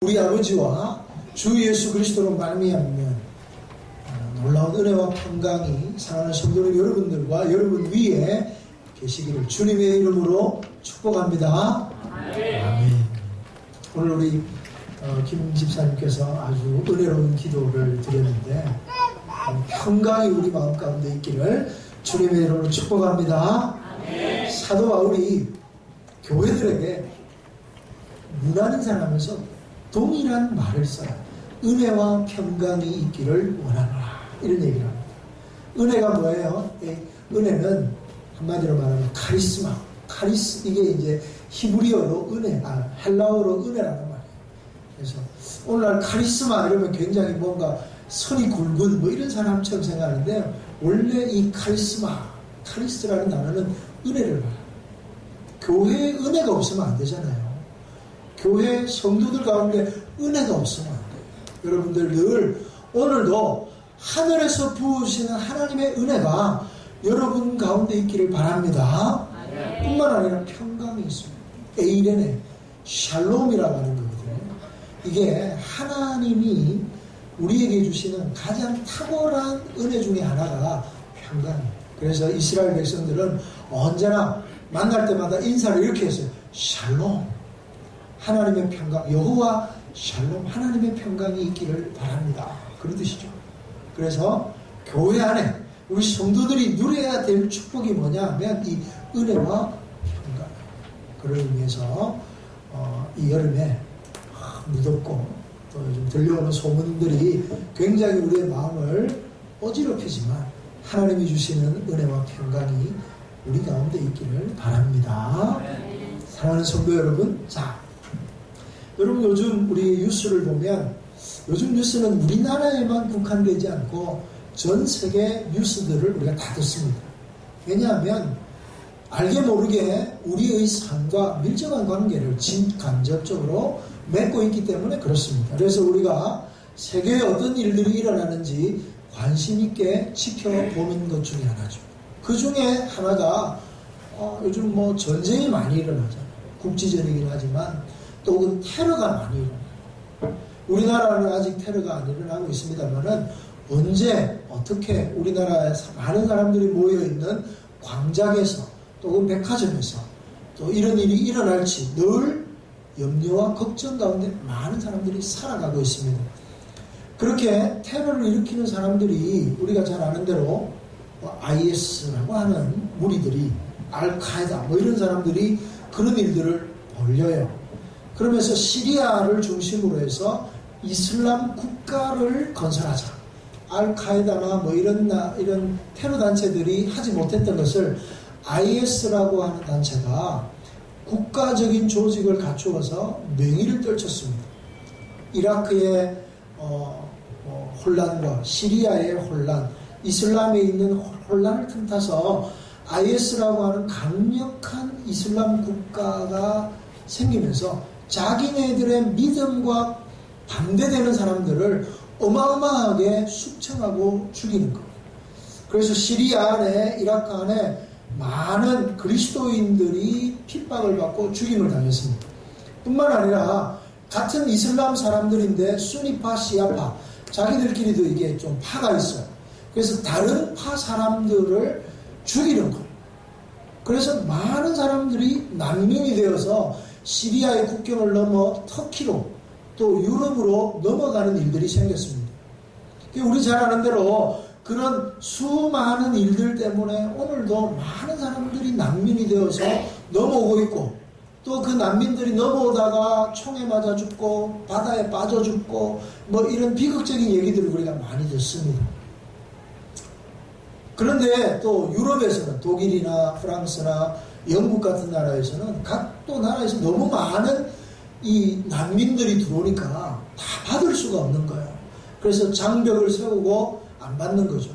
우리 아버지와 주 예수 그리스도로 말미암는 놀라운 은혜와 평강이 사랑하는 성도님 여러분들과 여러분 위에 계시기를 주님의 이름으로 축복합니다. 아멘. 오늘 우리 김 집사님께서 아주 은혜로운 기도를 드렸는데 평강이 우리 마음 가운데 있기를 주님의 이름으로 축복합니다. 아멘. 사도 바울이 교회들에게 문안인사하면서 동일한 말을 써요. 은혜와 평강이 있기를 원하노라, 이런 얘기를 합니다. 은혜가 뭐예요? 은혜는 한마디로 말하면 카리스마, 이게 이제 히브리어로 은혜, 헬라어로 은혜라는 말이에요. 그래서 오늘날 카리스마 이러면 굉장히 뭔가 선이 굵은 뭐 이런 사람처럼 생각하는데, 원래 이 카리스라는 단어는 은혜를 말해요. 교회에 은혜가 없으면 안 되잖아요. 교회 성도들 가운데 은혜가 없으면 안 돼요. 여러분들 늘 오늘도 하늘에서 부으시는 하나님의 은혜가 여러분 가운데 있기를 바랍니다. 뿐만 아니라 평강이 있습니다. 에이레네, 샬롬이라고 하는 거거든요. 이게 하나님이 우리에게 주시는 가장 탁월한 은혜 중에 하나가 평강이에요. 그래서 이스라엘 백성들은 언제나 만날 때마다 인사를 이렇게 했어요. 샬롬, 하나님의 평강, 여호와 샬롬, 하나님의 평강이 있기를 바랍니다. 그런 뜻이죠. 그래서 교회 안에 우리 성도들이 누려야 될 축복이 뭐냐면 이 은혜와 평강. 그런 의미에서 이 여름에 무덥고 또 요즘 들려오는 소문들이 굉장히 우리의 마음을 어지럽히지만 하나님이 주시는 은혜와 평강이 우리 가운데 있기를 바랍니다. 사랑하는 성도 여러분, 자, 여러분 요즘 우리 뉴스를 보면 요즘 뉴스는 우리나라에만 국한되지 않고 전 세계 뉴스들을 우리가 다 듣습니다. 왜냐하면 알게 모르게 우리의 삶과 밀접한 관계를 간접적으로 맺고 있기 때문에 그렇습니다. 그래서 우리가 세계에 어떤 일들이 일어나는지 관심 있게 지켜보는 것 중에 하나죠. 그 중에 하나가 요즘 뭐 전쟁이 많이 일어나잖아요. 국지전이긴 하지만 또 그 테러가 많이 일어나요. 우리나라는 아직 테러가 안 일어나고 있습니다만은 언제 어떻게 우리나라에 많은 사람들이 모여있는 광장에서 또 백화점에서 또 이런 일이 일어날지 늘 염려와 걱정 가운데 많은 사람들이 살아가고 있습니다. 그렇게 테러를 일으키는 사람들이 우리가 잘 아는 대로 IS라고 하는 무리들이 알카에다 뭐 이런 사람들이 그런 일들을 벌려요. 그러면서 시리아를 중심으로 해서 이슬람 국가를 건설하자. 알카에다나 뭐 이런 테러 단체들이 하지 못했던 것을 IS라고 하는 단체가 국가적인 조직을 갖추어서 맹위를 떨쳤습니다. 이라크의 혼란과 시리아의 혼란, 이슬람에 있는 혼란을 틈타서 IS라고 하는 강력한 이슬람 국가가 생기면서 자기네들의 믿음과 반대되는 사람들을 어마어마하게 숙청하고 죽이는 겁니다. 그래서 시리아 안에, 이라크 안에 많은 그리스도인들이 핍박을 받고 죽임을 당했습니다. 뿐만 아니라 같은 이슬람 사람들인데 수니파, 시아파, 자기들끼리도 이게 좀 파가 있어요. 그래서 다른 파 사람들을 죽이는 거예요. 그래서 많은 사람들이 난민이 되어서 시리아의 국경을 넘어 터키로 또 유럽으로 넘어가는 일들이 생겼습니다. 우리 잘 아는 대로 그런 수많은 일들 때문에 오늘도 많은 사람들이 난민이 되어서 넘어오고 있고, 또 그 난민들이 넘어오다가 총에 맞아 죽고 바다에 빠져 죽고 뭐 이런 비극적인 얘기들을 우리가 많이 듣습니다. 그런데 또 유럽에서는 독일이나 프랑스나 영국 같은 나라에서는 각 또 나라에서 너무 많은 이 난민들이 들어오니까 다 받을 수가 없는 거예요. 그래서 장벽을 세우고 안 받는 거죠.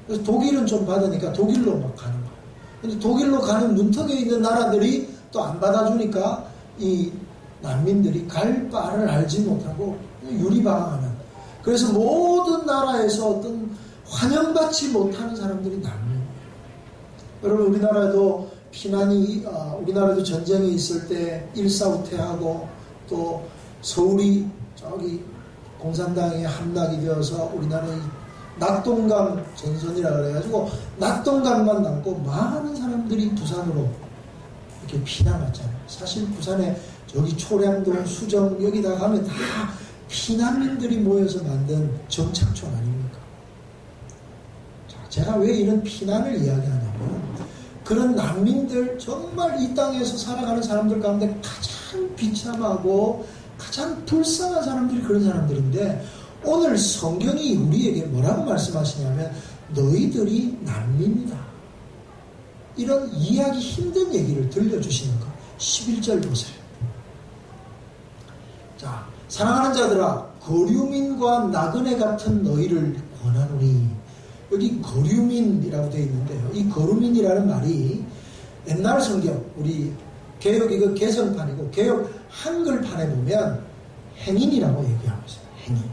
그래서 독일은 좀 받으니까 독일로 막 가는 거예요. 근데 독일로 가는 문턱에 있는 나라들이 또 안 받아주니까 이 난민들이 갈 바를 알지 못하고 유리방황하는. 그래서 모든 나라에서 어떤 환영받지 못하는 사람들이 난민이에요. 여러분, 우리나라도 피난이, 우리나라도 전쟁이 있을 때 일사후퇴하고 또 서울이 저기 공산당에 함락이 되어서 우리나라의 낙동강 전선이라 그래가지고 낙동강만 남고 많은 사람들이 부산으로 이렇게 피난 왔잖아요. 사실 부산에 저기 초량동, 수정 여기다 가면 다 피난민들이 모여서 만든 정착촌 아닙니까? 자, 제가 왜 이런 피난을 이야기하냐면 그런 난민들, 정말 이 땅에서 살아가는 사람들 가운데 가장 비참하고 가장 불쌍한 사람들이 그런 사람들인데, 오늘 성경이 우리에게 뭐라고 말씀하시냐면 너희들이 난민이다, 이런 이해하기 힘든 얘기를 들려주시는 것. 11절 보세요. 자, 사랑하는 자들아, 거류민과 나그네 같은 너희를 권하노니. 여기 거류민이라고 되어 있는데요, 이 거류민이라는 말이 옛날 성경, 우리 개역 이거 개정판이고 개역 한글판에 보면 행인이라고 얘기하고 있어요. 행인.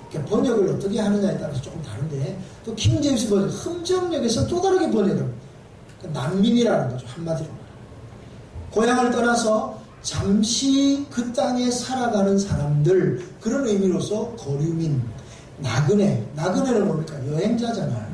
그러니까 번역을 어떻게 하느냐에 따라서 조금 다른데, 또 킹제임스 번역, 흠정역에서 또 다르게 번역을, 난민이라는 거죠, 한마디로. 고향을 떠나서 잠시 그 땅에 살아가는 사람들, 그런 의미로서 거류민, 나그네는 뭡니까? 여행자잖아요.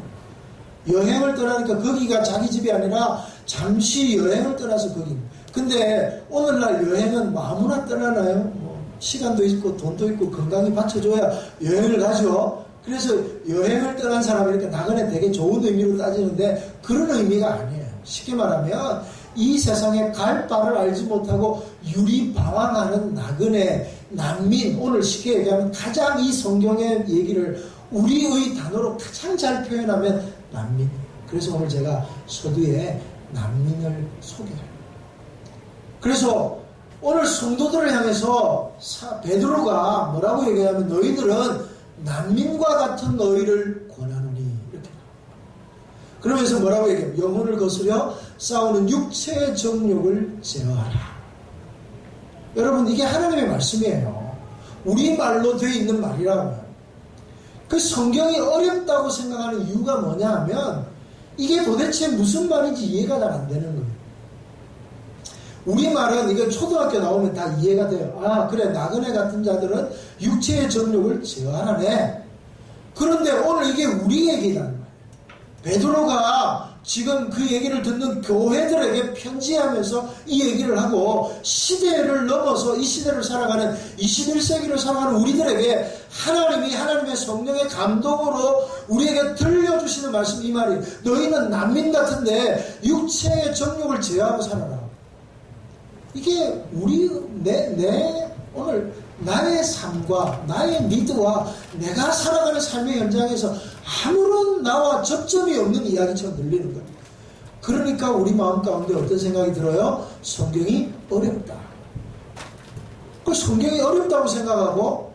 여행을 떠나니까 거기가 자기 집이 아니라 잠시 여행을 떠나서 거기. 근데 오늘날 여행은 뭐 아무나 떠나나요? 뭐 시간도 있고 돈도 있고 건강이 받쳐줘야 여행을 가죠. 그래서 여행을 떠난 사람이니까 나그네 되게 좋은 의미로 따지는데 그런 의미가 아니에요. 쉽게 말하면 이 세상에 갈 바를 알지 못하고 유리방황하는 나그네, 난민, 오늘 쉽게 얘기하면 가장 이 성경의 얘기를 우리의 단어로 가장 잘 표현하면 난민. 그래서 오늘 제가 서두에 난민을 소개해요. 그래서 오늘 성도들을 향해서 베드로가 뭐라고 얘기하면 너희들은 난민과 같은 너희를 권하노니, 이렇게. 그러면서 뭐라고 얘기해요? 영혼을 거스려 싸우는 육체의 정욕을 제어하라. 여러분, 이게 하나님의 말씀이에요. 우리말로 되어 있는 말이라고요. 그 성경이 어렵다고 생각하는 이유가 뭐냐 하면 이게 도대체 무슨 말인지 이해가 잘 안 되는 거예요. 우리말은 이거 초등학교 나오면 다 이해가 돼요. 아, 그래, 나그네 같은 자들은 육체의 정욕을 제어하라네. 그런데 오늘 이게 우리 얘기라는 거예요. 베드로가 지금 그 얘기를 듣는 교회들에게 편지하면서 이 얘기를 하고 시대를 넘어서 이 시대를 살아가는 21세기를 살아가는 우리들에게 하나님의 성령의 감동으로 우리에게 들려주시는 말씀, 이 말이 너희는 난민 같은데 육체의 정욕을 제어하고 살아라. 이게 오늘 나의 삶과 나의 니드와 내가 살아가는 삶의 현장에서 아무런 나와 접점이 없는 이야기처럼 들리는 거예요. 그러니까 우리 마음 가운데 어떤 생각이 들어요? 성경이 어렵다. 그 성경이 어렵다고 생각하고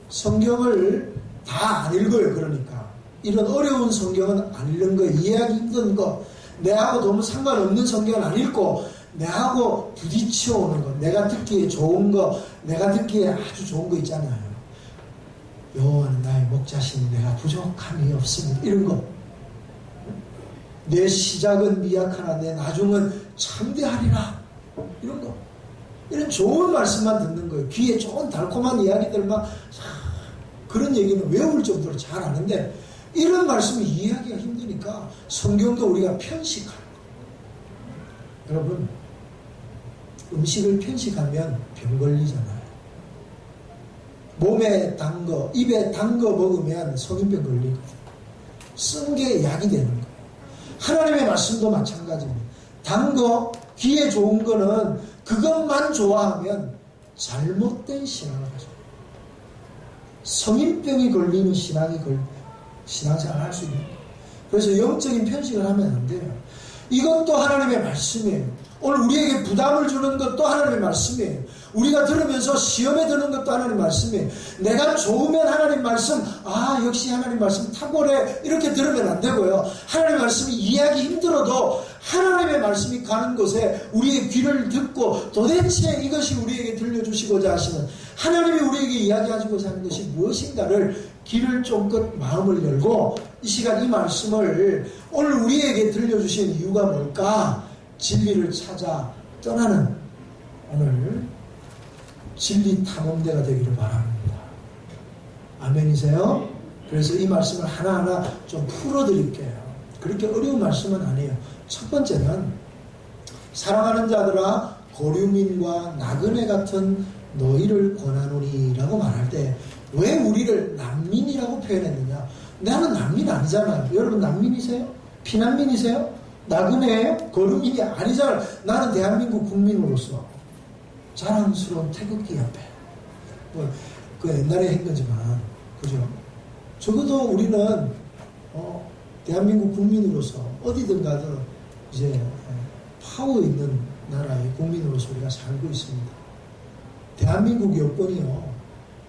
성경을 다 안 읽어요. 그러니까 이런 어려운 성경은 안 읽는 거, 이해하기 힘든 거, 내하고 너무 상관없는 성경은 안 읽고 내하고 부딪혀 오는 거, 내가 듣기에 좋은 거, 내가 듣기에 아주 좋은 거 있잖아요. 여호와는 나의 목자시니 내가 부족함이 없습니다, 이런 거. 내 시작은 미약하나 내 나중은 참대하리라, 이런 거. 이런 좋은 말씀만 듣는 거예요. 귀에 좋은 달콤한 이야기들만, 그런 얘기는 외울 정도로 잘 아는데 이런 말씀을 이해하기가 힘드니까 성경도 우리가 편식하는 거예요. 여러분, 음식을 편식하면 병 걸리잖아요. 몸에 단 거, 입에 단 거 먹으면 성인병 걸리거든요. 쓴 게 약이 되는 거예요. 하나님의 말씀도 마찬가지입니다. 단 거, 귀에 좋은 거는 그것만 좋아하면 잘못된 신앙을 하죠. 성인병이 걸리는 신앙생활을 할 수 있는 거예요. 그래서 영적인 편식을 하면 안 돼요. 이것도 하나님의 말씀이에요. 오늘 우리에게 부담을 주는 것도 하나님의 말씀이에요. 우리가 들으면서 시험에 드는 것도 하나님 말씀이에요. 내가 좋으면 하나님 말씀, 아, 역시 하나님 말씀 탁월해, 이렇게 들으면 안 되고요. 하나님 말씀이 이해하기 힘들어도 하나님의 말씀이 가는 곳에 우리의 귀를 듣고 도대체 이것이 우리에게 들려주시고자 하시는, 하나님이 우리에게 이야기하시고자 하는 것이 무엇인가를 귀를 쫑긋 마음을 열고 이 시간 이 말씀을 오늘 우리에게 들려주신 이유가 뭘까? 진리를 찾아 떠나는 오늘 진리 탐험대가 되기를 바랍니다. 아멘이세요? 그래서 이 말씀을 하나하나 좀 풀어드릴게요. 그렇게 어려운 말씀은 아니에요. 첫 번째는 사랑하는 자들아 고류민과 나그네 같은 너희를 권하노니라고 말할 때 왜 우리를 난민이라고 표현했느냐? 나는 난민 아니잖아요. 여러분 난민이세요? 피난민이세요? 나그네예요? 거류민이 아니잖아요. 나는 대한민국 국민으로서 자랑스러운 태극기 옆에 그 옛날에 한 거지만 그죠? 적어도 우리는 대한민국 국민으로서 어디든 가도 이제 파워 있는 나라의 국민으로서 우리가 살고 있습니다. 대한민국 여권이요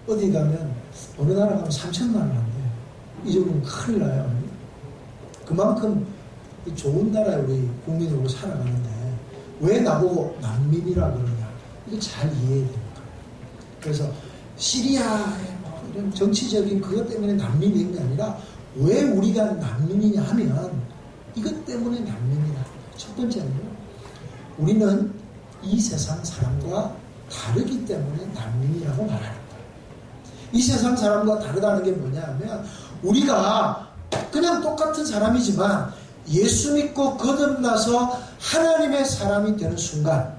어디 가면 어느 나라 가면 3천만 원 한대요. 이 정도면 큰일 나요. 그만큼 좋은 나라에 우리 국민으로 살아가는데 왜 나보고 난민이라 그러냐? 이거 잘 이해해야 됩니다. 그래서 시리아의 이런 정치적인 그것 때문에 난민인 게 아니라 왜 우리가 난민이냐 하면 이것 때문에 난민이다. 첫 번째는요. 우리는 이 세상 사람과 다르기 때문에 난민이라고 말하는 거예요. 이 세상 사람과 다르다는 게 뭐냐 하면 우리가 그냥 똑같은 사람이지만 예수 믿고 거듭나서 하나님의 사람이 되는 순간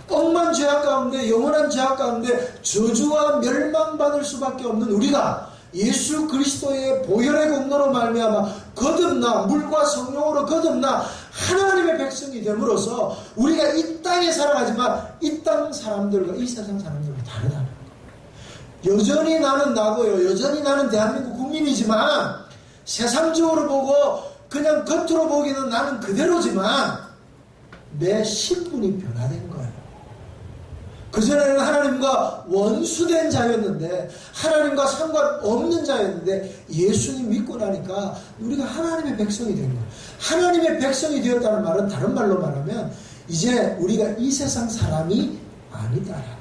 억만 죄악 가운데 영원한 죄악 가운데 저주와 멸망받을 수밖에 없는 우리가 예수 그리스도의 보혈의 공로로 말미암아 거듭나 물과 성령으로 거듭나 하나님의 백성이 됨으로써 우리가 이 땅에 살아가지만 이 땅 사람들과 이 세상 사람들과 다르다는 거예요. 여전히 나는 나고요. 여전히 나는 대한민국 국민이지만 세상적으로 보고 그냥 겉으로 보기는 나는 그대로지만 내 신분이 변화된 거예요. 그전에는 하나님과 원수된 자였는데 하나님과 상관없는 자였는데 예수님 믿고 나니까 우리가 하나님의 백성이 된 거예요. 하나님의 백성이 되었다는 말은 다른 말로 말하면 이제 우리가 이 세상 사람이 아니다라는 거예요.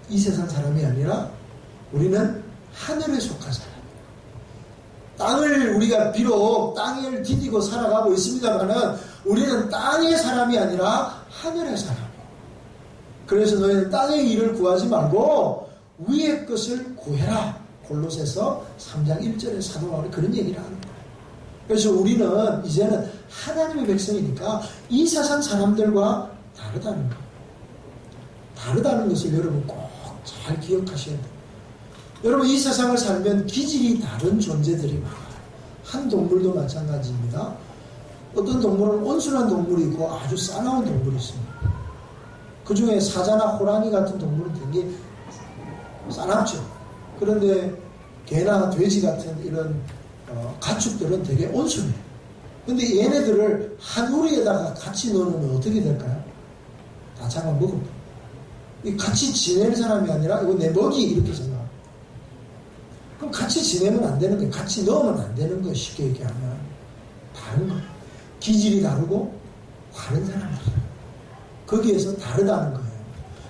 이 세상 사람이 아니라 우리는 하늘에 속한 사람. 땅을 우리가 비록 땅을 디디고 살아가고 있습니다만은 우리는 땅의 사람이 아니라 하늘의 사람이에요. 그래서 너희는 땅의 일을 구하지 말고 위의 것을 구해라. 골로새서 3장 1절에 사도 바울이 그런 얘기를 하는 거예요. 그래서 우리는 이제는 하나님의 백성이니까 이 세상 사람들과 다르다는 거예요. 다르다는 것을 여러분 꼭 잘 기억하셔야 돼요. 여러분 이 세상을 살면 기질이 다른 존재들이 많아요. 한 동물도 마찬가지입니다. 어떤 동물은 온순한 동물이 있고 아주 싸나운 동물이 있습니다. 그 중에 사자나 호랑이 같은 동물은 되게 싸납죠. 그런데 개나 돼지 같은 이런 가축들은 되게 온순해요. 근데 얘네들을 한 우리에다가 같이 넣으면 어떻게 될까요? 다 잡아먹어요. 같이 지낼 사람이 아니라 이거 내 먹이 이렇게 생각합니다. 그럼 같이 지내면 안 되는 거예요. 같이 넣으면 안 되는 거예요. 쉽게 얘기하면. 다른 거예요. 기질이 다르고 다른 사람들이에요. 거기에서 다르다는 거예요.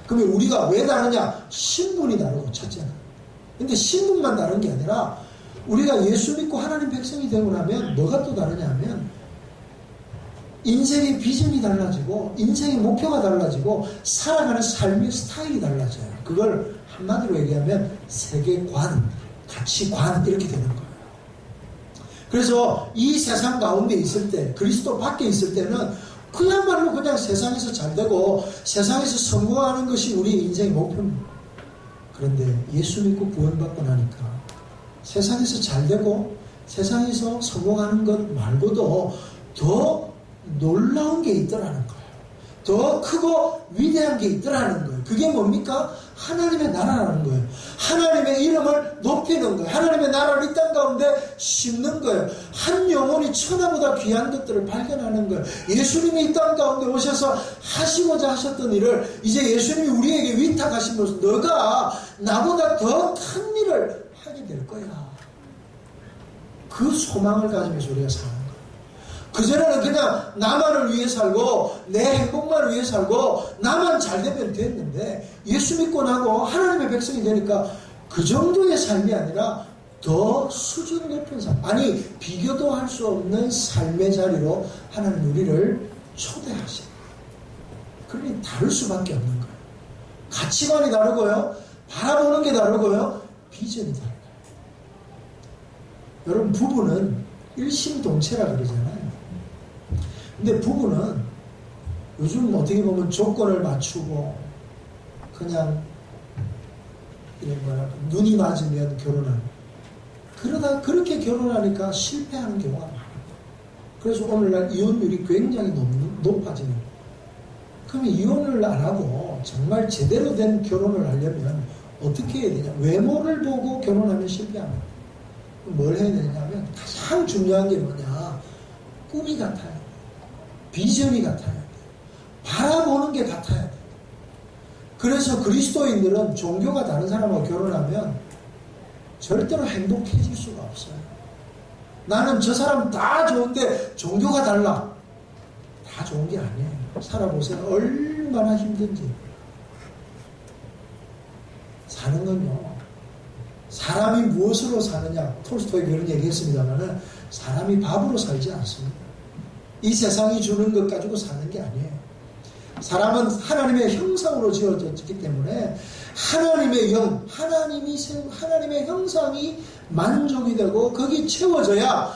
그러면 우리가 왜 다르냐? 신분이 다르고 첫째는. 근데 신분만 다른 게 아니라 우리가 예수 믿고 하나님 백성이 되고 나면 뭐가 또 다르냐 하면 인생의 비전이 달라지고 인생의 목표가 달라지고 살아가는 삶의 스타일이 달라져요. 그걸 한마디로 얘기하면 세계관, 가치관 이렇게 되는 거예요. 그래서 이 세상 가운데 있을 때 그리스도 밖에 있을 때는 그야말로 그냥 세상에서 잘되고 세상에서 성공하는 것이 우리의 인생의 목표입니다. 그런데 예수 믿고 구원받고 나니까 세상에서 잘되고 세상에서 성공하는 것 말고도 더 놀라운 게 있더라는 거예요. 더 크고 위대한 게 있더라는 거예요. 그게 뭡니까? 하나님의 나라라는 거예요. 하나님의 이름을 높이는 거예요. 하나님의 나라를 이 땅 가운데 심는 거예요. 한 영혼이 천하보다 귀한 것들을 발견하는 거예요. 예수님이 이 땅 가운데 오셔서 하시고자 하셨던 일을 이제 예수님이 우리에게 위탁하심으로써 너가 나보다 더 큰 일을 하게 될 거야. 그 소망을 가지면서 우리가 사는 거예요. 그전에는 그냥 나만을 위해 살고 내 행복만을 위해 살고 나만 잘 되면 됐는데 예수 믿고 나고 하나님의 백성이 되니까 그 정도의 삶이 아니라 더 수준 높은 삶, 아니 비교도 할 수 없는 삶의 자리로 하나님 우리를 초대하십니다. 그러니 다를 수밖에 없는 거예요. 가치관이 다르고요. 바라보는 게 다르고요. 비전이 다르고요. 여러분, 부부는 일심동체라 그러잖아요. 근데 부부는 요즘 어떻게 보면 조건을 맞추고 그냥 이런 거야, 눈이 맞으면 결혼하는, 그러다 그렇게 결혼하니까 실패하는 경우가 많아요. 그래서 오늘날 이혼율이 굉장히 높아지는 거예요. 그러면 이혼을 안 하고 정말 제대로 된 결혼을 하려면 어떻게 해야 되냐? 외모를 보고 결혼하면 실패합니다. 뭘 해야 되냐면 가장 중요한 게 뭐냐? 꿈이 같아야 돼. 비전이 같아야 돼. 바라보는 게 같아야 돼. 그래서 그리스도인들은 종교가 다른 사람하고 결혼하면 절대로 행복해질 수가 없어요. 나는 저 사람 다 좋은데 종교가 달라. 다 좋은 게 아니에요. 살아보세요. 얼마나 힘든지. 사는 건요, 사람이 무엇으로 사느냐, 톨스토이 그런 얘기 했습니다만 사람이 밥으로 살지 않습니다. 이 세상이 주는 것 가지고 사는 게 아니에요. 사람은 하나님의 형상으로 지어졌기 때문에 하나님의 영, 하나님의 형상이 만족이 되고 거기 채워져야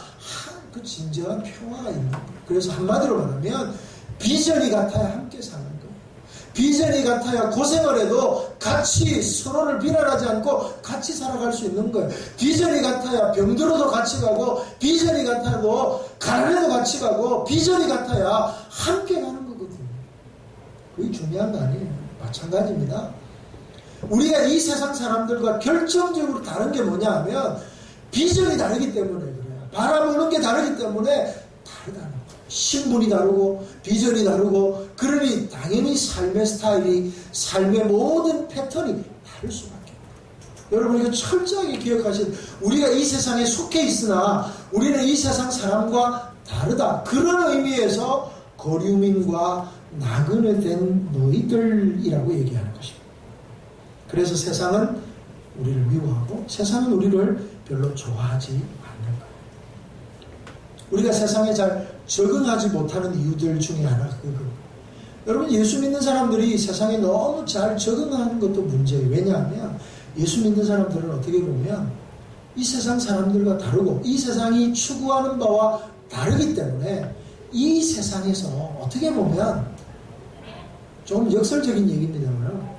그 진정한 평화가 있는 거예요. 그래서 한마디로 말하면 비전이 같아야 함께 사는 거예요. 비전이 같아야 고생을 해도 같이 서로를 비난하지 않고 같이 살아갈 수 있는 거예요. 비전이 같아야 병들어도 같이 가고, 비전이 같아도 가난해도 같이 가고, 비전이 같아야 함께 가는 거거든요. 그게 중요한 거 아니에요. 마찬가지입니다. 우리가 이 세상 사람들과 결정적으로 다른 게 뭐냐 하면 비전이 다르기 때문에 그래요. 바라보는 게 다르기 때문에 다르다는 거예요. 신분이 다르고 비전이 다르고, 그러니 당연히 삶의 스타일이, 삶의 모든 패턴이 다를 수밖에 없어요. 여러분, 이거 철저하게 기억하신, 우리가 이 세상에 속해 있으나 우리는 이 세상 사람과 다르다. 그런 의미에서 거류민과 나그네 된 너희들이라고 얘기하는 것입니다. 그래서 세상은 우리를 미워하고 세상은 우리를 별로 좋아하지 않는 거예요. 우리가 세상에 잘 적응하지 못하는 이유들 중에 하나가 그거. 여러분, 예수 믿는 사람들이 세상에 너무 잘 적응하는 것도 문제예요. 왜냐하면 예수 믿는 사람들은 어떻게 보면 이 세상 사람들과 다르고 이 세상이 추구하는 바와 다르기 때문에 이 세상에서 어떻게 보면 좀 역설적인 얘기입니다만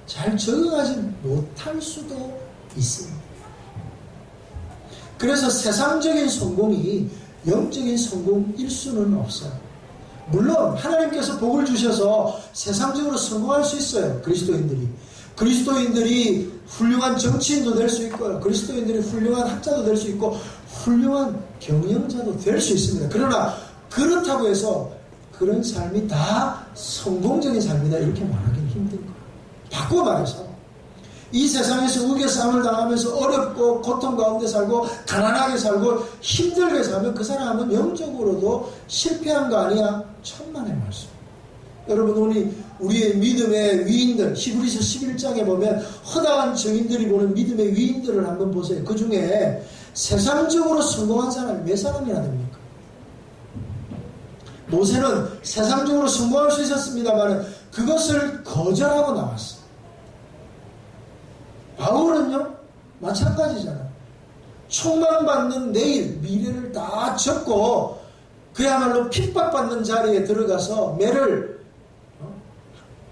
잘 적응하지 못할 수도 있습니다. 그래서 세상적인 성공이 영적인 성공일 수는 없어요. 물론 하나님께서 복을 주셔서 세상적으로 성공할 수 있어요. 그리스도인들이 훌륭한 정치인도 될 수 있고요. 그리스도인들이 훌륭한 학자도 될 수 있고 훌륭한 경영자도 될 수 있습니다. 그러나 그렇다고 해서 그런 삶이 다 성공적인 삶이다 이렇게 말하기는 힘든 거예요. 바꿔 말해서 이 세상에서 우겨 싸움을 당하면서 어렵고 고통 가운데 살고 가난하게 살고 힘들게 살면 그 사람은 영적으로도 실패한 거 아니야? 천만의 말씀. 여러분, 우리의 믿음의 위인들, 히브리서 11장에 보면 허다한 증인들이 보는 믿음의 위인들을 한번 보세요. 그 중에 세상적으로 성공한 사람이 몇 사람이나 됩니까? 모세는 세상적으로 성공할 수 있었습니다만 그것을 거절하고 나왔어요. 바울은요, 마찬가지잖아요. 총망받는 내일, 미래를 다 접고 그야말로 핍박받는 자리에 들어가서 매를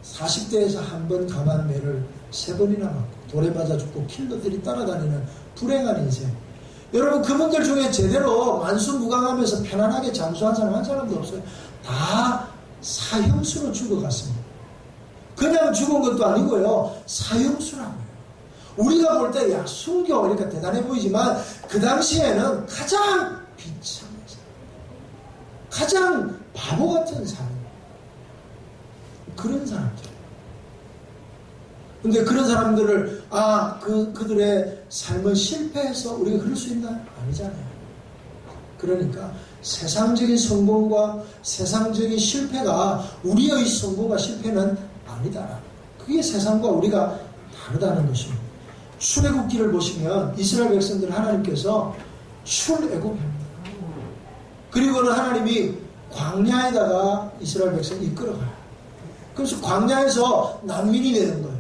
40대에서 한 번 감한 매를 3번이나 맞고 돌에 맞아 죽고 킬러들이 따라다니는 불행한 인생. 여러분, 그분들 중에 제대로 만수무강하면서 편안하게 장수한 사람 한 사람도 없어요. 다 사형수로 죽어갔습니다. 그냥 죽은 것도 아니고요, 사형수라고요. 우리가 볼 때 순교 그러니까 대단해 보이지만 그 당시에는 가장 비참한 사람, 가장 바보 같은 사람, 그런 사람들. 근데 그런 사람들을 그들의 삶은 실패해서 우리가 그럴 수 있나? 아니잖아요. 그러니까 세상적인 성공과 세상적인 실패가 우리의 성공과 실패는 아니다. 그게 세상과 우리가 다르다는 것입니다. 출애굽기를 보시면 이스라엘 백성들 하나님께서 출애굽합니다. 그리고는 하나님이 광야에다가 이스라엘 백성을 이끌어가요. 그래서 광야에서 난민이 되는 거예요.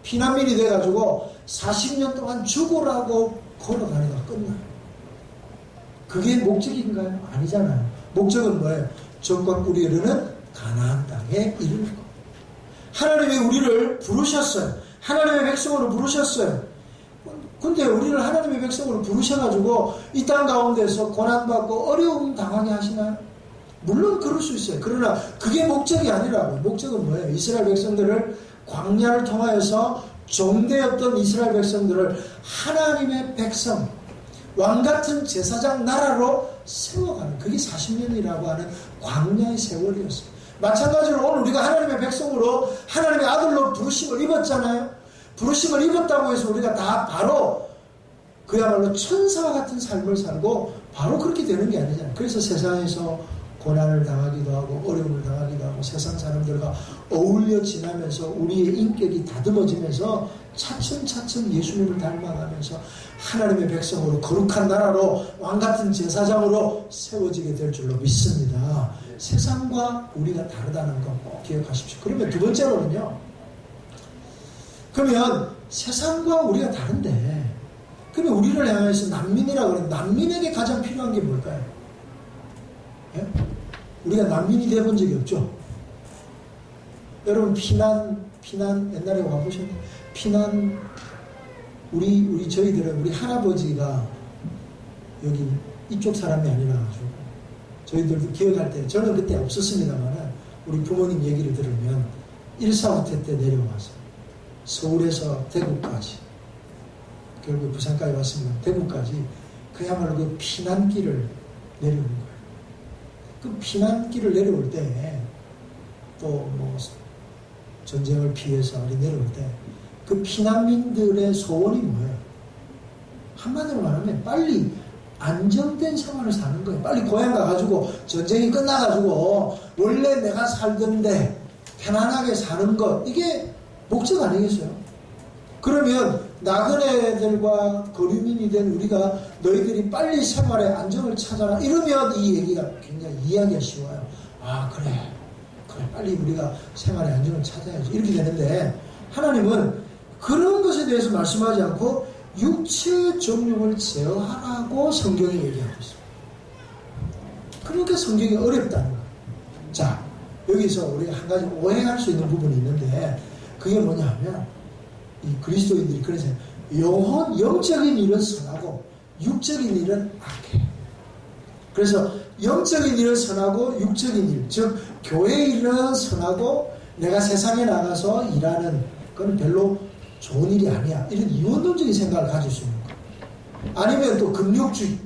피난민이 돼가지고 40년 동안 죽으라고 걸어다니다가 끝나요. 그게 목적인가요? 아니잖아요. 목적은 뭐예요? 적과 꿀이 흐르는 가나안 땅에 이르는 거. 하나님이 우리를 부르셨어요. 하나님의 백성으로 부르셨어요. 근데 우리를 하나님의 백성으로 부르셔가지고 이 땅 가운데서 고난받고 어려움 당하게 하시나요? 물론 그럴 수 있어요. 그러나 그게 목적이 아니라고요. 목적은 뭐예요? 이스라엘 백성들을 광야를 통하여서 종되었던 이스라엘 백성들을 하나님의 백성, 왕같은 제사장 나라로 세워가는, 그게 40년이라고 하는 광야의 세월이었어요. 마찬가지로 오늘 우리가 하나님의 백성으로 하나님의 아들로 부르심을 입었잖아요. 부르심을 입었다고 해서 우리가 다 바로 그야말로 천사와 같은 삶을 살고 바로 그렇게 되는 게 아니잖아요. 그래서 세상에서 고난을 당하기도 하고 어려움을 당하기도 하고 세상 사람들과 어울려 지나면서 우리의 인격이 다듬어지면서 차츰차츰 예수님을 닮아가면서 하나님의 백성으로 거룩한 나라로 왕같은 제사장으로 세워지게 될 줄로 믿습니다. 세상과 우리가 다르다는 거 꼭 기억하십시오. 그러면 두 번째로는요. 그러면 세상과 우리가 다른데 그러면 우리를 향해서 난민이라고 그러는데 난민에게 가장 필요한 게 뭘까요? 예? 우리가 난민이 되어본 적이 없죠. 여러분 피난 옛날에 와보셨나요? 피난 우리 저희들은 우리 할아버지가 여기 이쪽 사람이 아니라가지고 저희들도 기억할 때 저는 그때 없었습니다만 우리 부모님 얘기를 들으면 1.4호태 때 내려와서 서울에서 대구까지 결국 부산까지 왔습니다. 대구까지 그야말로 그 피난길을 내려오는 거예요. 그 피난길을 내려올 때 또 뭐 전쟁을 피해서 내려올 때 그 피난민들의 소원이 뭐예요? 한마디로 말하면 빨리 안정된 생활을 사는 거예요. 빨리 고향 가가지고 전쟁이 끝나가지고 원래 내가 살던데 편안하게 사는 것, 이게 목적 아니겠어요? 그러면 나그네들과 거류민이 된 우리가 너희들이 빨리 생활의 안정을 찾아라 이러면 이 얘기가 굉장히 이해하기가 쉬워요. 아 그래 빨리 우리가 생활의 안정을 찾아야지 이렇게 되는데 하나님은 그런 것에 대해서 말씀하지 않고 육체의 정욕을 제어하라고 성경이 얘기하고 있습니다. 그러니까 성경이 어렵다는 거예요. 자, 여기서 우리가 한 가지 오해할 수 있는 부분이 있는데 그게 뭐냐 하면 이 그리스도인들이 그래서 영적인 일은 선하고 육적인 일은 악해. 그래서 영적인 일은 선하고 육적인 일, 즉 교회 일은 선하고 내가 세상에 나가서 일하는 그건 별로 좋은 일이 아니야. 이런 이원론적인 생각을 가질 수 있는 거예요. 아니면 또 금욕주의,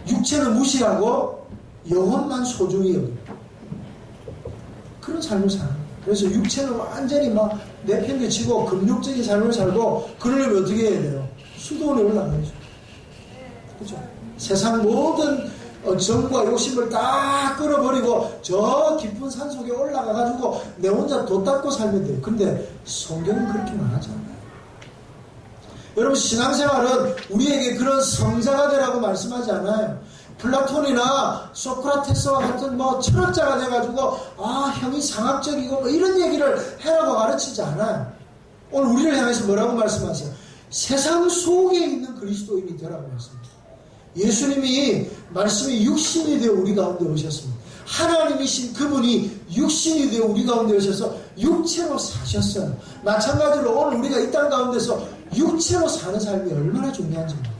육체는 무시하고 영혼만 소중히 여기고 그런 삶을 사는 거예요. 그래서 육체는 완전히 막 내팽개치고 금욕적인 삶을 살고 그러려면 어떻게 해야 돼요? 수도원에 올라가야죠. 그렇죠? 세상 모든 정과 욕심을 다 끌어버리고 저 깊은 산 속에 올라가가지고 내 혼자 돛 닦고 살면 돼요. 근데 성경은 그렇게 말하지 않아요. 여러분 신앙생활은 우리에게 그런 성자가 되라고 말씀하지 않아요. 플라톤이나 소크라테스와 같은 철학자가 돼가지고 형이 상학적이고 이런 얘기를 해라고 가르치지 않아요. 오늘 우리를 향해서 뭐라고 말씀하세요? 세상 속에 있는 그리스도인이 되라고 말씀합니다. 예수님이 말씀이 육신이 되어 우리 가운데 오셨습니다. 하나님이신 그분이 육신이 되어 우리 가운데 오셔서 육체로 사셨어요. 마찬가지로 오늘 우리가 이 땅 가운데서 육체로 사는 삶이 얼마나 중요한지 몰라요.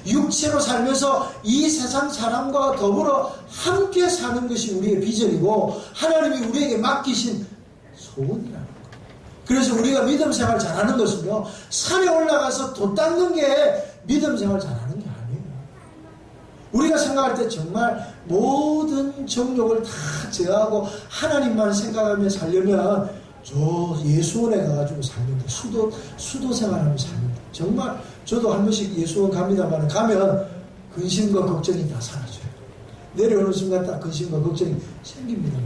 육체로 살면서 이 세상 사람과 더불어 함께 사는 것이 우리의 비전이고 하나님이 우리에게 맡기신 소원이라는 거예요. 그래서 우리가 믿음 생활 잘하는 것은요, 산에 올라가서 돛 닦는 게 믿음 생활 잘하는 게 아니에요. 우리가 생각할 때 정말 모든 정욕을 다 제어하고 하나님만 생각하며 살려면 저 예수원에 가가지고 살면 돼. 수도 생활하면서 살면 돼. 정말 저도 한 번씩 예수원 갑니다만 가면 근심과 걱정이 다 사라져요. 내려오는 순간 딱 근심과 걱정이 생깁니다.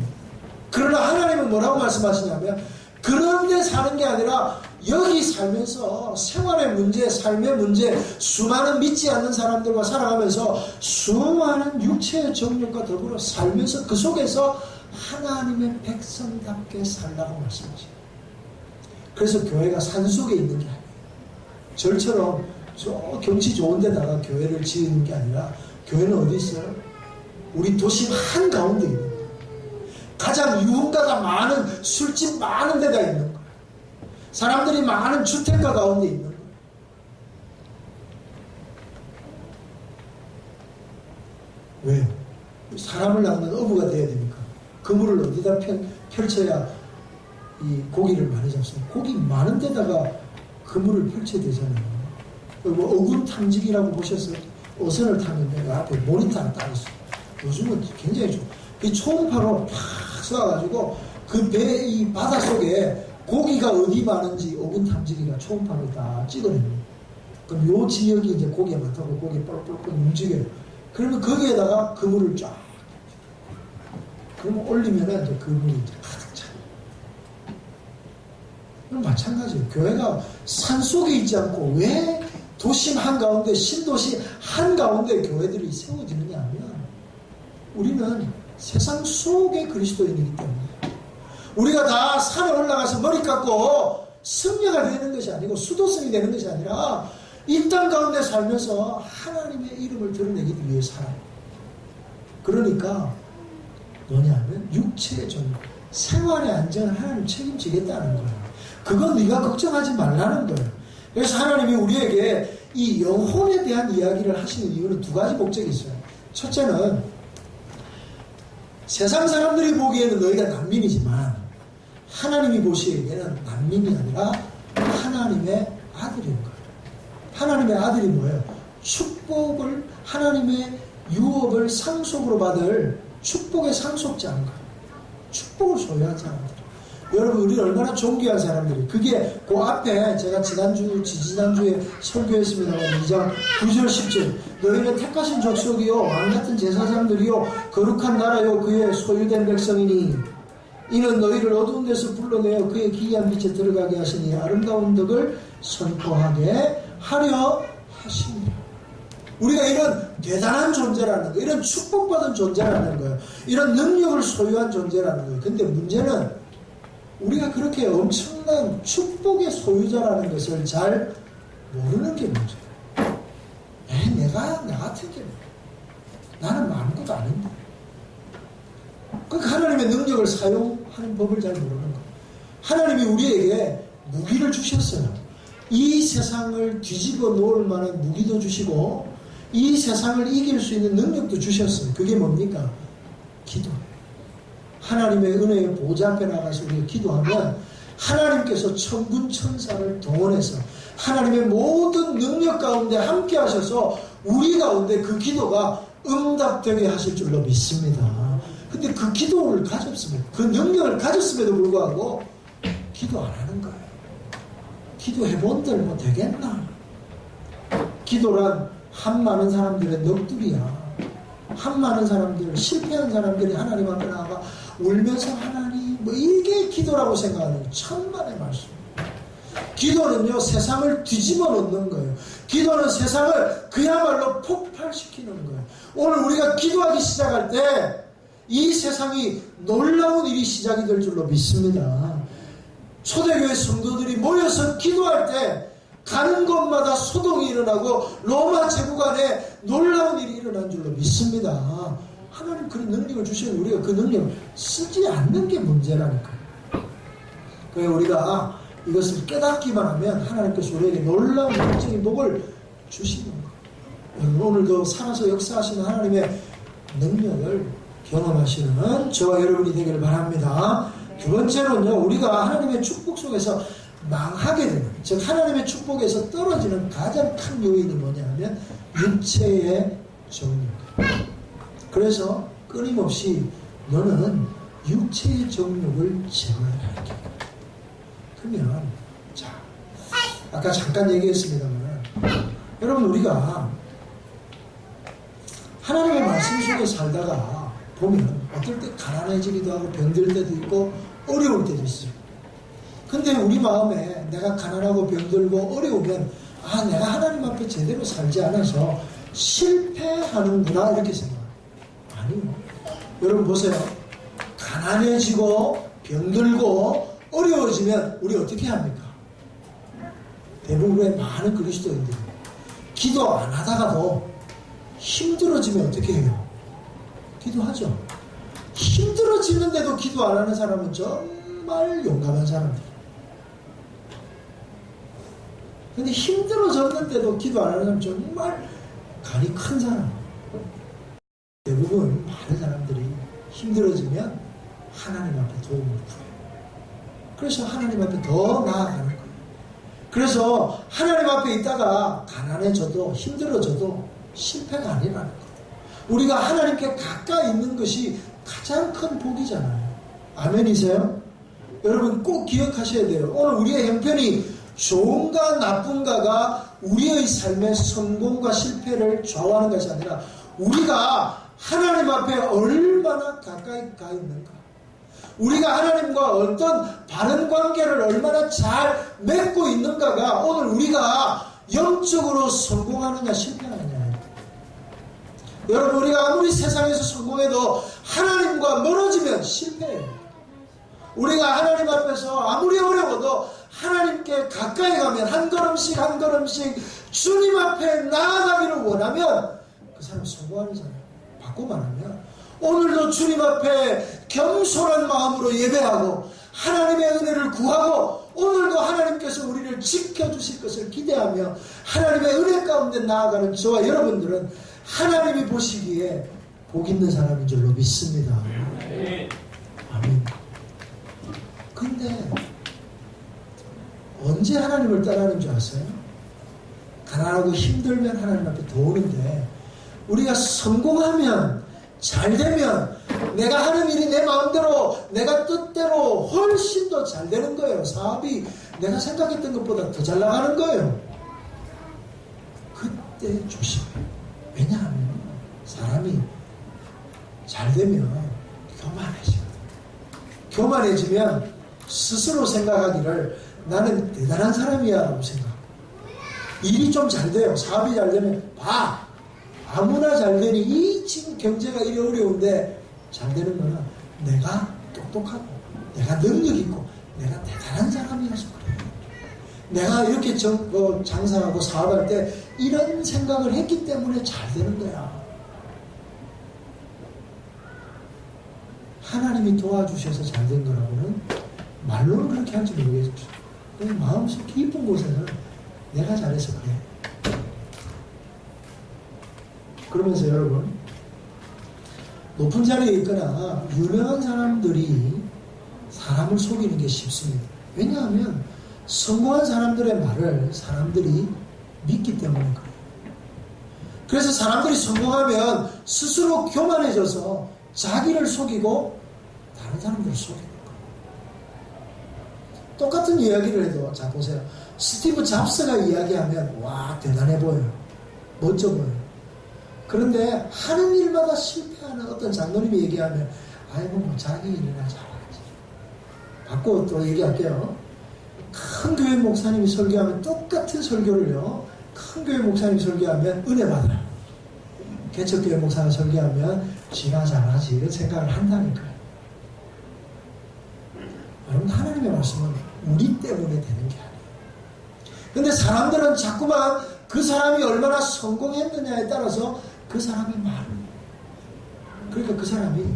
그러나 하나님은 뭐라고 말씀하시냐면 그런 데 사는 게 아니라 여기 살면서 생활의 문제, 삶의 문제, 수많은 믿지 않는 사람들과 살아가면서 수많은 육체의 정욕과 더불어 살면서 그 속에서 하나님의 백성답게 살라고 말씀하시죠. 그래서 교회가 산속에 있는 게 아니에요. 절처럼 저 경치 좋은 데다가 교회를 지은 게 아니라 교회는 어디 있어요? 우리 도심 한가운데 있는 거예요. 가장 유흥가가 많은, 술집 많은 데가 있는 거예요. 사람들이 많은 주택가 가운데 있는 거예요. 왜요? 사람을 낳는 어부가 돼야 되니까 그물을 어디다 펼쳐야 이 고기를 많이 잡습니다. 고기 많은 데다가 그물을 펼쳐야 되잖아요. 뭐 어군 탐지기라고 보셨어요? 어선을 타면 내가 앞에 모니터가 따로 있어요. 요즘은 굉장히 좋아. 이 초음파로 팍 쏴가지고 그 배 이 바닷속에 고기가 어디 많은지 어군 탐지기가 초음파로 다 찍어냅니다. 그럼 요 지역이 이제 고기에 많다고 고기 뻘뻘뻘 움직여요. 그러면 거기에다가 그물을 쫙. 그러면 올리면은 이제 그물이 이제 가득 차요. 그럼 마찬가지예요. 교회가 산 속에 있지 않고 왜 도심 한가운데, 신도시 한가운데 교회들이 세워지느냐 하면 우리는 세상 속의 그리스도인이기 때문에 우리가 다 산에 올라가서 머리 깎고 승려가 되는 것이 아니고 수도승이 되는 것이 아니라 이 땅 가운데 살면서 하나님의 이름을 드러내기 위해 살아요. 그러니까 뭐냐면 육체의 존재, 생활의 안전을 하나님 책임지겠다는 거예요. 그건 네가 걱정하지 말라는 거예요. 그래서 하나님이 우리에게 이 영혼에 대한 이야기를 하시는 이유는 두 가지 목적이 있어요. 첫째는 세상 사람들이 보기에는 너희가 난민이지만 하나님이 보시기에는 난민이 아니라 하나님의 아들인 거예요. 하나님의 아들이 뭐예요? 축복을, 하나님의 유업을 상속으로 받을 축복의 상속자인 거예요. 축복을 소유한 사람들. 여러분, 우리는 얼마나 존귀한 사람들이. 그게 그 앞에 제가 지지난주에 설교했습니다만 2장 9절 10절. 너희는 택하신 족속이요 왕같은 제사장들이요 거룩한 나라요 그의 소유된 백성이니 이는 너희를 어두운 데서 불러내어 그의 기이한 빛에 들어가게 하시니 아름다운 덕을 선포하게 하려 하십니다. 우리가 이런 대단한 존재라는 거예요. 이런 축복받은 존재라는 거예요. 이런 능력을 소유한 존재라는 거예요. 근데 문제는 우리가 그렇게 엄청난 축복의 소유자라는 것을 잘 모르는 게 문제예요. 내가 나 같은 게 나는 아무것도 아닌데. 그러니까 하나님의 능력을 사용하는 법을 잘 모르는 거예요. 하나님이 우리에게 무기를 주셨어요. 이 세상을 뒤집어 놓을 만한 무기도 주시고 이 세상을 이길 수 있는 능력도 주셨어요. 그게 뭡니까? 기도예요. 하나님의 은혜의 보좌 앞에 나가서 우리가 기도하면 하나님께서 천군 천사를 동원해서 하나님의 모든 능력 가운데 함께 하셔서 우리 가운데 그 기도가 응답되게 하실 줄로 믿습니다. 근데 그 기도를 가졌으면, 그 능력을 가졌음에도 불구하고 기도 안 하는 거예요. 기도해본들 뭐 되겠나? 기도란 한 많은 사람들의 넋두리야. 한 많은 사람들, 실패한 사람들이 하나님 앞에 나아가 울면서 하나님, 뭐 이게 기도라고 생각하는 천만의 말씀. 기도는요, 세상을 뒤집어 놓는 거예요. 기도는 세상을 그야말로 폭발시키는 거예요. 오늘 우리가 기도하기 시작할 때 이 세상이 놀라운 일이 시작이 될 줄로 믿습니다. 초대교회 성도들이 모여서 기도할 때 가는 곳마다 소동이 일어나고 로마 제국 안에 놀라운 일이 일어난 줄로 믿습니다. 하나님 그런 능력을 주시면 우리가 그 능력을 쓰지 않는 게 문제라니까요. 그래서 우리가 이것을 깨닫기만 하면 하나님께서 우리에게 놀라운 영적인 복을 주시는 거예요. 오늘도 살아서 역사하시는 하나님의 능력을 경험하시는 저와 여러분이 되기를 바랍니다. 두 번째로는요, 우리가 하나님의 축복 속에서 망하게 되는, 즉 하나님의 축복에서 떨어지는 가장 큰 요인이 뭐냐 하면 육체의 정욕. 그래서 끊임없이 너는 육체의 정욕을 제거해야 할게. 그러면 자, 아까 잠깐 얘기했습니다만 여러분, 우리가 하나님의 말씀 속에 살다가 보면 어떨 때 가난해지기도 하고 병들 때도 있고 어려울 때도 있어요. 근데 우리 마음에 내가 가난하고 병들고 어려우면 내가 하나님 앞에 제대로 살지 않아서 실패하는구나 이렇게 생각해요. 아니요. 여러분 보세요. 가난해지고 병들고 어려워지면 우리 어떻게 합니까? 대부분의 많은 그리스도인들이 기도 안 하다가도 힘들어지면 어떻게 해요? 기도하죠. 힘들어지는데도 기도 안 하는 사람은 정말 용감한 사람들. 근데 힘들어졌는데도 기도 안 하는 사람은 정말 간이 큰 사람. 대부분 많은 사람들이 힘들어지면 하나님 앞에 도움을 구해요. 그래서 하나님 앞에 더 나아가는 거예요. 그래서 하나님 앞에 있다가 가난해져도 힘들어져도 실패가 아니라는 거예요. 우리가 하나님께 가까이 있는 것이 가장 큰 복이잖아요. 아멘이세요? 여러분 꼭 기억하셔야 돼요. 오늘 우리의 형편이 좋은가 나쁜가가 우리의 삶의 성공과 실패를 좌우하는 것이 아니라 우리가 하나님 앞에 얼마나 가까이 가 있는가, 우리가 하나님과 어떤 바른 관계를 얼마나 잘 맺고 있는가가 오늘 우리가 영적으로 성공하느냐 실패하느냐. 여러분 우리가 아무리 세상에서 성공해도 하나님과 멀어지면 실패해요. 우리가 하나님 앞에서 아무리 어려워도 하나님께 가까이 가면 한 걸음씩 한 걸음씩 주님 앞에 나아가기를 원하면 그 사람 성공하잖아요. 바꿔 말하면 오늘도 주님 앞에 겸손한 마음으로 예배하고 하나님의 은혜를 구하고 오늘도 하나님께서 우리를 지켜주실 것을 기대하며 하나님의 은혜 가운데 나아가는 저와 여러분들은 하나님이 보시기에 복 있는 사람인 줄로 믿습니다. 아멘. 근데 언제 하나님을 떠나는 줄 아세요? 가난하고 힘들면 하나님 앞에 더 오는데 우리가 성공하면 잘되면 내가 하는 일이 내 마음대로 내가 뜻대로 훨씬 더 잘 되는 거예요. 사업이 내가 생각했던 것보다 더 잘 나가는 거예요. 그때 조심해요. 왜냐하면 사람이 잘되면 교만해지거든요. 교만해지면 스스로 생각하기를 나는 대단한 사람이야 라고 생각하고 일이 좀 잘 돼요. 사업이 잘 되면 봐 아무나 잘 되니 이 지금 경제가 이리 어려운데 잘 되는 거는 내가 똑똑하고 내가 능력 있고 내가 대단한 사람이라서 그래. 내가 이렇게 장사하고 사업할 때 이런 생각을 했기 때문에 잘 되는 거야. 하나님이 도와주셔서 잘 된 거라고는 말로는 그렇게 할지 모르겠죠. 마음속 깊은 곳에는 내가 잘해서 그래. 그러면서 여러분 높은 자리에 있거나 유명한 사람들이 사람을 속이는 게 쉽습니다. 왜냐하면 성공한 사람들의 말을 사람들이 믿기 때문에 그래요. 그래서 사람들이 성공하면 스스로 교만해져서 자기를 속이고 다른 사람들을 속이는 거예요. 똑같은 이야기를 해도 자 보세요. 스티브 잡스가 이야기하면 와 대단해 보여요. 멋져 보여요. 그런데 하는 일마다 실패하는 어떤 장로님이 얘기하면 아이고 뭐 자기 일이나 잘하지. 바꿔 또 얘기할게요. 큰 교회 목사님이 설교하면 똑같은 설교를요. 큰 교회 목사님이 설교하면 은혜 받아요. 개척교회 목사가 설교하면 지가 잘하지 이런 생각을 한다니까요. 여러분 하나님의 말씀은 우리 때문에 되는 게 아니에요. 근데 사람들은 자꾸만 그 사람이 얼마나 성공했느냐에 따라서 그 사람의 말을 그러니까 그 사람이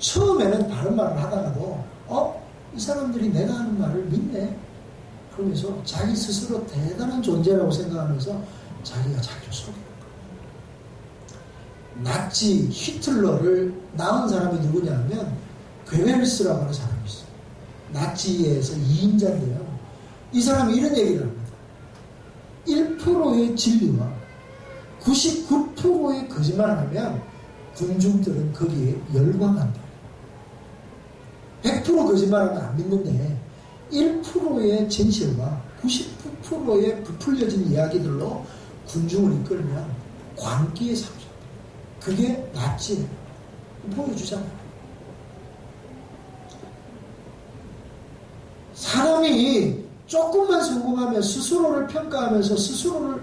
처음에는 다른 말을 하다가도 이 사람들이 내가 하는 말을 믿네 그러면서 자기 스스로 대단한 존재라고 생각하면서 자기가 자기를 속이는 거예요. 나치 히틀러를 낳은 사람이 누구냐면 괴벨스라고 하는 사람이 있어요. 나치에서 2인자인데요. 이 사람이 이런 얘기를 합니다. 1%의 진리와 99%의 거짓말을 하면 군중들은 거기에 열광한다. 100% 거짓말하면 안 믿는데 1%의 진실과 99%의 부풀려진 이야기들로 군중을 이끌면 광기에 삼죠. 그게 낫지. 보여주잖아요. 사람이 조금만 성공하면 스스로를 평가하면서 스스로를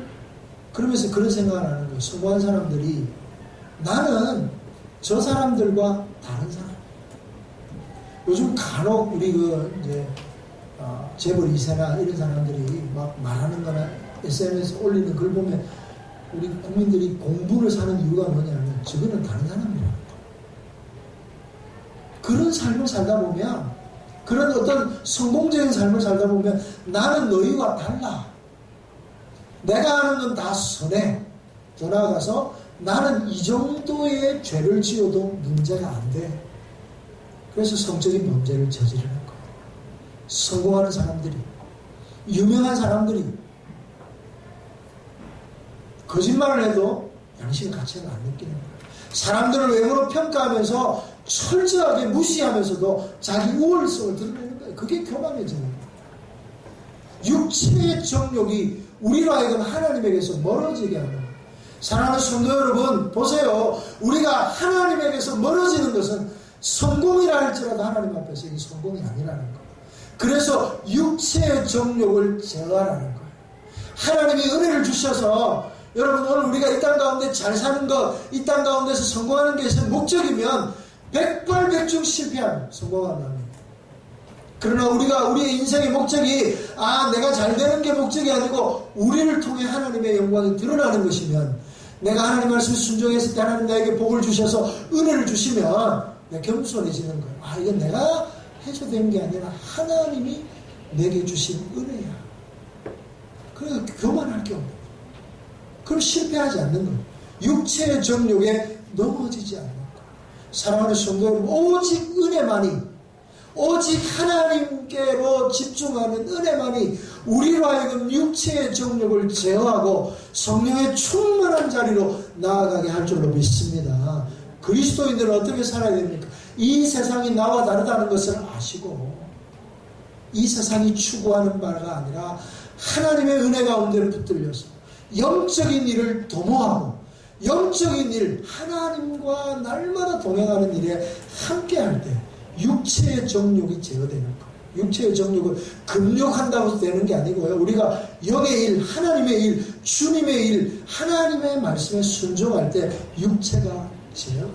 그러면서 그런 생각을 하는 거예요. 성공한 사람들이 나는 저 사람들과 다른 사람. 요즘 간혹 우리 이제 재벌 2세나 이런 사람들이 막 말하는 거나 SNS 올리는 글 보면 우리 국민들이 공부를 사는 이유가 뭐냐면 저거는 다른 사람이라고. 그런 삶을 살다 보면, 그런 어떤 성공적인 삶을 살다 보면 나는 너희와 달라. 내가 하는 건 다 선해. 더 나아가서 나는 이 정도의 죄를 지어도 문제가 안 돼. 그래서 성적인 범죄를 저지르는 거예요. 성공하는 사람들이, 유명한 사람들이 거짓말을 해도 양심의 가치는 안 느끼는 거예요. 사람들을 외모로 평가하면서 철저하게 무시하면서도 자기 우월성을 드러내는 거예요. 그게 교만해지는 거예요. 육체의 정욕이 우리로 하여금 하나님에게서 멀어지게 하는 거예요. 사랑하는 성도 여러분, 보세요. 우리가 하나님에게서 멀어지는 것은 성공이라 할지라도 하나님 앞에서 이 성공이 아니라는 거예요. 그래서 육체의 정욕을 제어하라는 거예요. 하나님이 은혜를 주셔서 여러분, 오늘 우리가 이 땅 가운데 잘 사는 것, 이 땅 가운데서 성공하는 것이 목적이면 백발백중 실패하면 성공하는 겁니다. 그러나 우리의 인생의 목적이 내가 잘 되는 게 목적이 아니고 우리를 통해 하나님의 영광이 드러나는 것이면, 내가 하나님 말씀에 순종했을 때 하나님 나에게 복을 주셔서 은혜를 주시면 내가 겸손해지는 거예요. 이건 내가 해서 되는 게 아니라 하나님이 내게 주신 은혜야. 그래서 교만할 게 없는 거예요. 그럼 실패하지 않는 거예요. 육체의 정욕에 넘어지지 않는 거예요. 사랑하는 성도 여러분, 오직 은혜만이, 오직 하나님께로 집중하는 은혜만이 우리로 하여금 육체의 정욕을 제어하고 성령의 충만한 자리로 나아가게 할 줄로 믿습니다. 그리스도인들은 어떻게 살아야 됩니까? 이 세상이 나와 다르다는 것을 아시고, 이 세상이 추구하는 바가 아니라 하나님의 은혜 가운데를 붙들려서 영적인 일을 도모하고 영적인 일, 하나님과 날마다 동행하는 일에 함께할 때 육체의 정욕이 제어되는 거예요. 육체의 정욕을 금욕한다고 되는 게 아니고요. 우리가 영의 일, 하나님의 일, 주님의 일, 하나님의 말씀에 순종할 때 육체가 제어.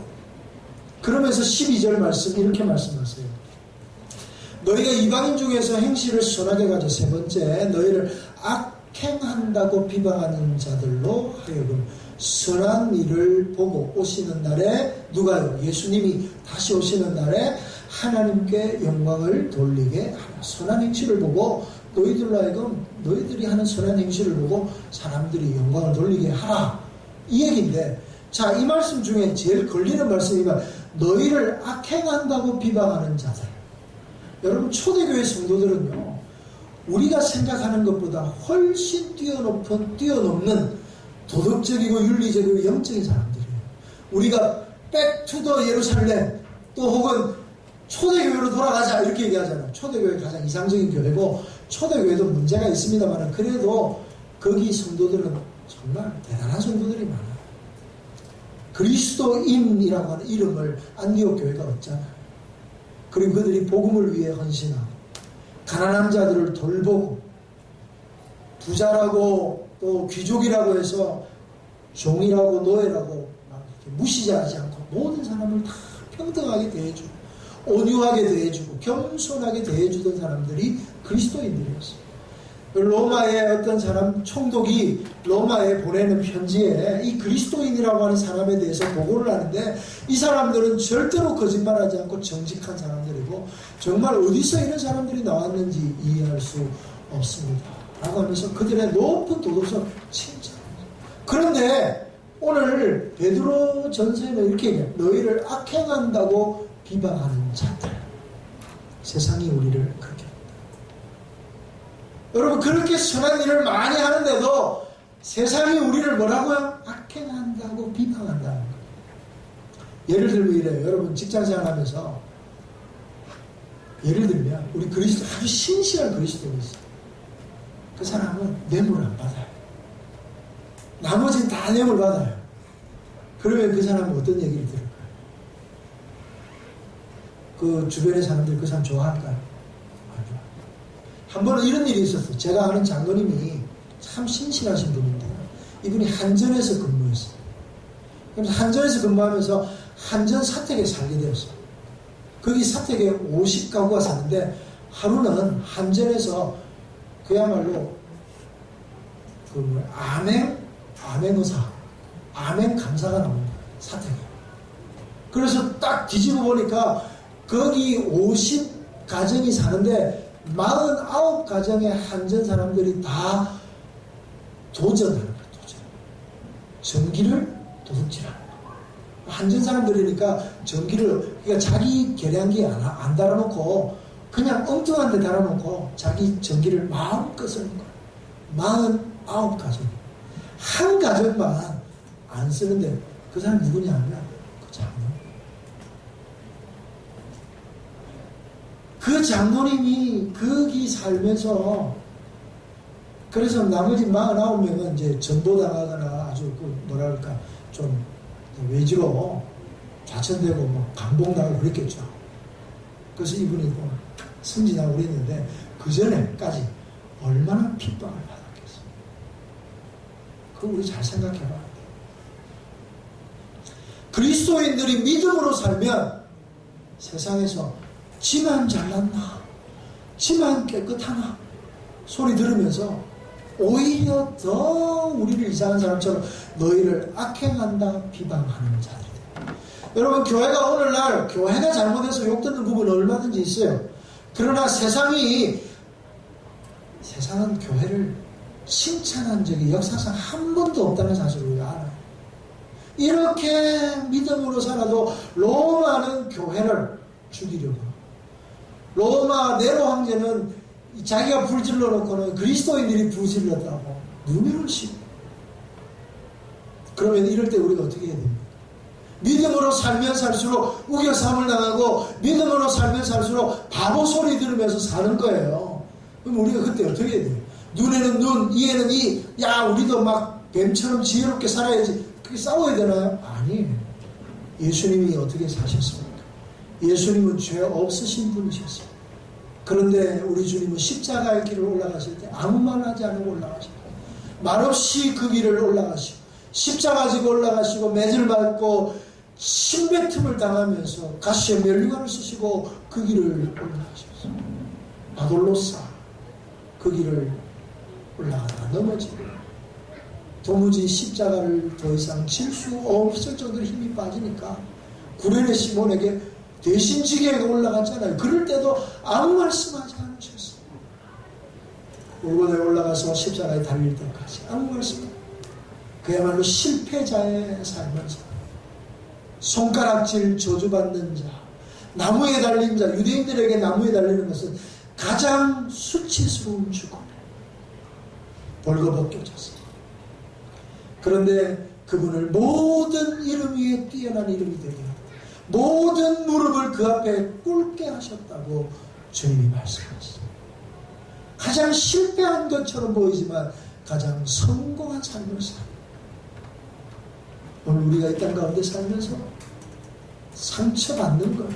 그러면서 12절 말씀 이렇게 말씀하세요. 너희가 이방인 중에서 행실을 선하게 가져, 세 번째, 너희를 악행한다고 비방하는 자들로 하여금 선한 일을 보고 오시는 날에, 누가요? 예수님이 다시 오시는 날에 하나님께 영광을 돌리게 하라. 선한 행실을 보고 너희들로 하여금 너희들이 하는 선한 행실을 보고 사람들이 영광을 돌리게 하라. 이 얘기인데, 자, 이 말씀 중에 제일 걸리는 말씀이가 너희를 악행한다고 비방하는 자들. 여러분, 초대교회 성도들은요, 우리가 생각하는 것보다 훨씬 뛰어넘는 도덕적이고 윤리적이고 영적인 사람들이에요. 우리가 백투더 예루살렘, 또 혹은 초대교회로 돌아가자 이렇게 얘기하잖아요. 초대교회 가장 이상적인 교회고, 초대교회도 문제가 있습니다만 그래도 거기 성도들은 정말 대단한 성도들이 많아요. 그리스도인이라고 하는 이름을 안디옥 교회가 얻잖아요. 그리고 그들이 복음을 위해 헌신하고, 가난한 자들을 돌보고, 부자라고 또 귀족이라고 해서 종이라고 노예라고 막 이렇게 무시하지 않고 모든 사람을 다 평등하게 대해주고, 온유하게 대해주고, 겸손하게 대해주던 사람들이 그리스도인들이었어요. 로마의 어떤 사람, 총독이 로마에 보내는 편지에 이 그리스도인이라고 하는 사람에 대해서 보고를 하는데, 이 사람들은 절대로 거짓말하지 않고 정직한 사람들이고 정말 어디서 이런 사람들이 나왔는지 이해할 수 없습니다 라고 하면서 그들의 높은 도덕성을 칭찬합니다. 그런데 오늘 베드로 전서에는 이렇게 얘기해요. 너희를 악행한다고 비방하는 자들. 세상이 우리를 그렇게 합니다. 여러분, 그렇게 선한 일을 많이 하는데도 세상이 우리를 뭐라고요? 악행한다고 비방한다는 거예요. 예를 들면 이래요. 여러분, 직장생활 하면서 예를 들면 우리 아주 신실한 그리스도인이 있어요. 그 사람은 뇌물 안 받아요. 나머지는 다 뇌물 받아요. 그러면 그 사람은 어떤 얘기를 들을까요? 그 주변의 사람들이 그 사람 좋아할까요? 안 좋아요. 한 번은 이런 일이 있었어요. 제가 아는 장로님이 참 신실하신 분인데요. 이분이 한전에서 근무했어요. 그래서 한전에서 근무하면서 한전 사택에 살게 되었어요. 거기 사택에 50가구가 사는데 하루는 한전에서 그야말로 암행 의사, 암행 강사가 나옵니다. 사택에. 그래서 딱 뒤집어 보니까 거기 50가정이 사는데 49가정의 한전 사람들이 다 도전하는 거예요. 도전. 전기를 도둑질하는 거예요. 한전 사람들이니까 전기를, 그러니까 자기 계량기 안 달아놓고 그냥 엉뚱한 데 달아놓고 자기 전기를 마음껏 쓰는 거예요. 49가정. 한 가정만 안 쓰는데 그 사람 누구냐 하면 그 장로님. 그 장로님이 거기 살면서, 그래서 나머지 49명은 이제 전도당하거나 아주 뭐랄까 좀 외지로 좌천되고 뭐 방봉당하고 그랬겠죠. 그래서 이분이 뭐 승진하고 그랬는데 그 전에까지 얼마나 핍박을 받았겠어요. 그거 우리 잘 생각해봐. 그리스도인들이 믿음으로 살면 세상에서 지만 잘났나, 지만 깨끗하나 소리 들으면서 오히려 더 우리를 이상한 사람처럼 너희를 악행한다 비방하는 자들이. 여러분, 교회가 오늘날 교회가 잘못해서 욕듣는 부분은 얼마든지 있어요. 그러나 세상은 교회를 칭찬한 적이 역사상 한 번도 없다는 사실을 우리가 알아요. 이렇게 믿음으로 살아도 로마는 교회를 죽이려고, 로마 네로 황제는 자기가 불질러 놓고는 그리스도인들이 불질렀다고 누명을 씌워. 그러면 이럴 때 우리가 어떻게 해야 됩니까? 믿음으로 살면 살수록 우겨삼을 당하고 믿음으로 살면 살수록 바보 소리 들으면서 사는 거예요. 그럼 우리가 그때 어떻게 해야 돼요? 눈에는 눈, 이에는 이, 야 우리도 막 뱀처럼 지혜롭게 살아야지. 그게 싸워야 되나요? 아니에요. 예수님이 어떻게 사셨습니까? 예수님은 죄 없으신 분이셨어요. 그런데 우리 주님은 십자가의 길을 올라가실 때 아무 말 하지 않고 올라가시고, 말없이 그 길을 올라가시고, 십자가 지고 올라가시고, 매질 밟고 침뱉음을 당하면서 가시에 면류관을 쓰시고 그 길을 올라가셨어요. 바돌로사 그 길을 올라가다가 넘어지고 도무지 십자가를 더 이상 질 수 없을 정도로 힘이 빠지니까 구레네 시몬에게 대신 지게 올라갔잖아요. 그럴 때도 아무 말씀하지 않으셨어요. 골고다에 올라가서 십자가에 달릴 때까지 아무 말씀. 그야말로 실패자의 삶을 손가락질 저주받는 자, 나무에 달린 자. 유대인들에게 나무에 달리는 것은 가장 수치스러운 죽음, 벌거벗겨졌어요. 그런데 그분을 모든 이름 위에 뛰어난 이름이 되게 하고 모든 무릎을 그 앞에 꿇게 하셨다고 주님이 말씀하셨어요. 가장 실패한 것처럼 보이지만 가장 성공한 삶을 살아요. 오늘 우리가 이 땅 가운데 살면서 상처받는 것,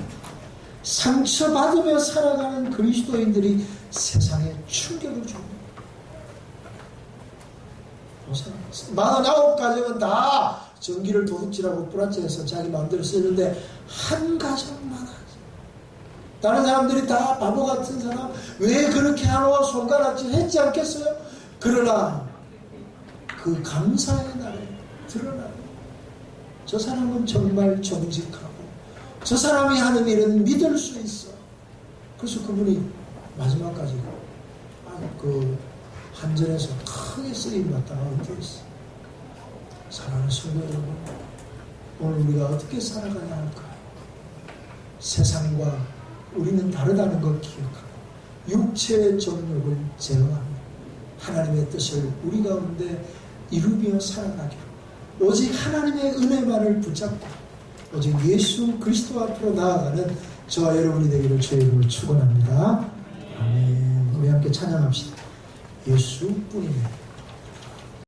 상처받으며 살아가는 그리스도인들이 세상에 충격을 줍니다. 49가정은 다 전기를 도둑질하고 뿌라치해서 자기 마음대로 쓰는데 한 가정만 하지. 다른 사람들이 다 바보 같은 사람, 왜 그렇게 하노? 손가락질 했지 않겠어요? 그러나 그 감사의 날에 드러나요. 저 사람은 정말 정직하고 저 사람이 하는 일은 믿을 수 있어. 그래서 그분이 마지막까지 그 한전에서 크게 쓰임받다가 은퇴했어. 사랑하는 성도 여러분, 오늘 우리가 어떻게 살아가야 할까요? 세상과 우리는 다르다는 것 기억하고 육체의 정욕을 제어하며 하나님의 뜻을 우리 가운데 이루며 살아가기로, 오직 하나님의 은혜만을 붙잡고 오직 예수 그리스도 앞으로 나아가는 저와 여러분이 되기를 주의 이름으로 축원합니다. 아멘. 우리 함께 찬양합시다. 예수뿐이네.